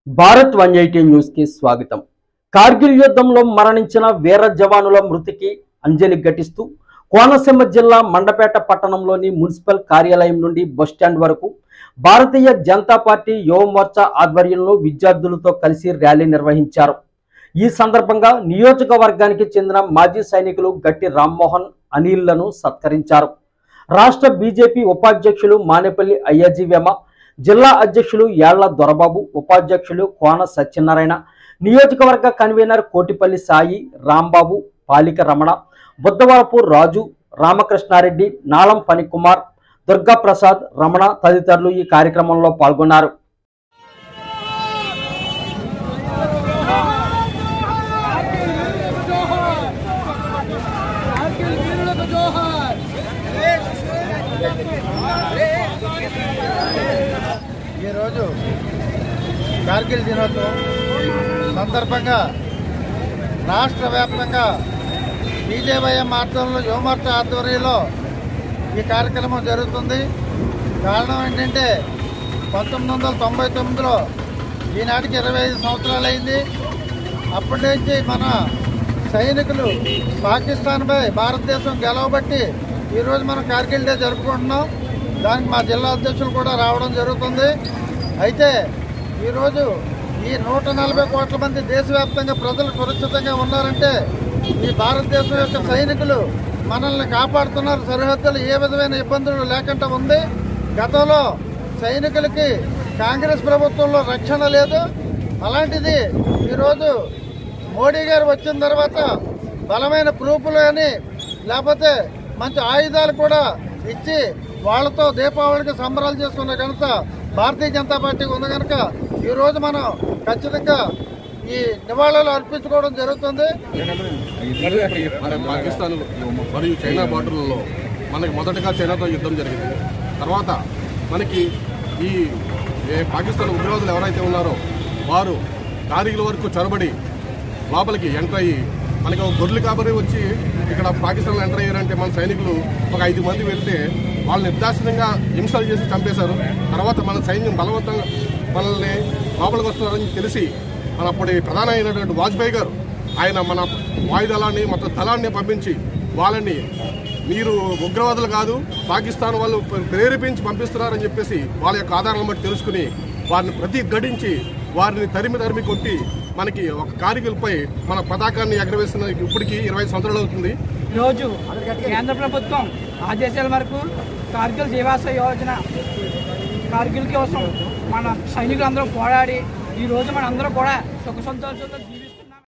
Bharat 180 news కి స్వాగతం. కార్గిల్ యుద్ధంలో మరణించిన వీర జవానుల మృతికి అంజలి ఘటిస్తూ కోనసీమ జిల్లా మండపేట పట్టణంలోని మున్సిపల్ కార్యాలయం నుండి బస్టాండ్ వరకు భారతీయ జనతా పార్టీ యువ మోర్చా ఆధ్వర్యంలో విద్యార్థులతో కలిసి ర్యాలీ నిర్వహించారు. ఈ సందర్భంగా నియోజకవర్గానికి చెందిన మాజీ సైనికులు గట్టి రామ్మోహన్ అనిల్లను సత్కరించారు. రాష్ట్ర బీజేపీ ఉపాధ్యక్షులు మానేపల్లి అయ్యాజీ వేమ, జిల్లా అధ్యక్షులు యాళ్ల దొరబాబు, ఉపాధ్యక్షులు కోన సత్యనారాయణ, నియోజకవర్గ కన్వీనర్ కోటిపల్లి సాయి, రాంబాబు, పాలిక రమణ, బుద్ధవరపు రాజు, రామకృష్ణారెడ్డి, నాళం ఫణికుమార్, దుర్గాప్రసాద్, రమణ తదితరులు ఈ కార్యక్రమంలో పాల్గొన్నారు. ఈరోజు కార్గిల్ దినోత్సవం సందర్భంగా రాష్ట్ర వ్యాప్తంగా బీజేవైఎం ఆధ్వర్యంలో యువమోర్చా ఆధ్వర్యంలో ఈ కార్యక్రమం జరుగుతుంది. కారణం ఏంటంటే 1999లో ఈనాటికి 25 సంవత్సరాలు అయింది. అప్పటి నుంచి మన సైనికులు పాకిస్తాన్పై భారతదేశం గెలవబట్టి ఈరోజు మనం కార్గిల్ డే జరుపుకుంటున్నాం. దానికి మా జిల్లా అధ్యక్షులు కూడా రావడం జరుగుతుంది. అయితే ఈరోజు ఈ 140 కోట్ల మంది దేశవ్యాప్తంగా ప్రజలు సురక్షితంగా ఉన్నారంటే ఈ భారతదేశం యొక్క సైనికులు మనల్ని కాపాడుతున్నారు. సరిహద్దులు ఏ విధమైన ఇబ్బందులు లేకుండా ఉంది. గతంలో సైనికులకి కాంగ్రెస్ ప్రభుత్వంలో రక్షణ లేదు. అలాంటిది ఈరోజు మోడీ గారు వచ్చిన తర్వాత బలమైన ప్రూఫ్లు కానీ లేకపోతే మంచి ఆయుధాలు కూడా ఇచ్చి వాళ్లతో దీపావళికి సంబరాలు చేసుకున్న ఘనత భారతీయ జనతా పార్టీకి ఉంది. కనుక ఈరోజు మనం ఖచ్చితంగా ఈ నివాళులు అర్పించుకోవడం జరుగుతుంది. పాకిస్తాన్ మరియు చైనా బార్డర్లలో మనకి మొదటగా చైనాతో యుద్ధం జరిగింది. తర్వాత మనకి ఈ పాకిస్తాన్ ఉగ్రవాదులు ఎవరైతే ఉన్నారో వారు కార్గిల్ వరకు చొరబడి లోపలికి ఎంటర్ అయ్యి మనకి ఒక గొర్రెలు కాబరి వచ్చి ఇక్కడ పాకిస్తాన్లో ఎంటర్ అయ్యారంటే మన సైనికులు ఒక 5 మంది వెళ్తే వాళ్ళని నిర్దాక్షిణ్యంగా హింసలు చేసి చంపేశారు. తర్వాత మన సైన్యం బలవంతంగా మనల్ని లోపలికి వస్తున్నారని తెలిసి మన అప్పటి ప్రధాన అయినటువంటి వాజ్పేయి గారు ఆయన మన వాయుదళాన్ని మొత్తం దళాన్ని పంపించి వాళ్ళని మీరు ఉగ్రవాదులు కాదు పాకిస్తాన్ వాళ్ళు ప్రేరేపించి పంపిస్తున్నారని చెప్పేసి వాళ్ళ యొక్క ఆధారాలను బట్టి తెలుసుకుని వారిని ప్రతిఘటించి వారిని తరిమి కొట్టి మనకి ఒక కార్గిల్పై మన పతాకాన్ని ఎగరవేస్తున్న ఇప్పటికీ 20 సంవత్సరాలు అవుతుంది. ఈరోజు కేంద్ర ప్రభుత్వం ఆదేశాల వరకు కార్గిల్ జీవాస యోజన కార్గిల్ కోసం మన సైనికులందరూ పోరాడి ఈరోజు మన అందరూ కూడా సుఖ సంతోషాలతో జీవిస్తున్నాం.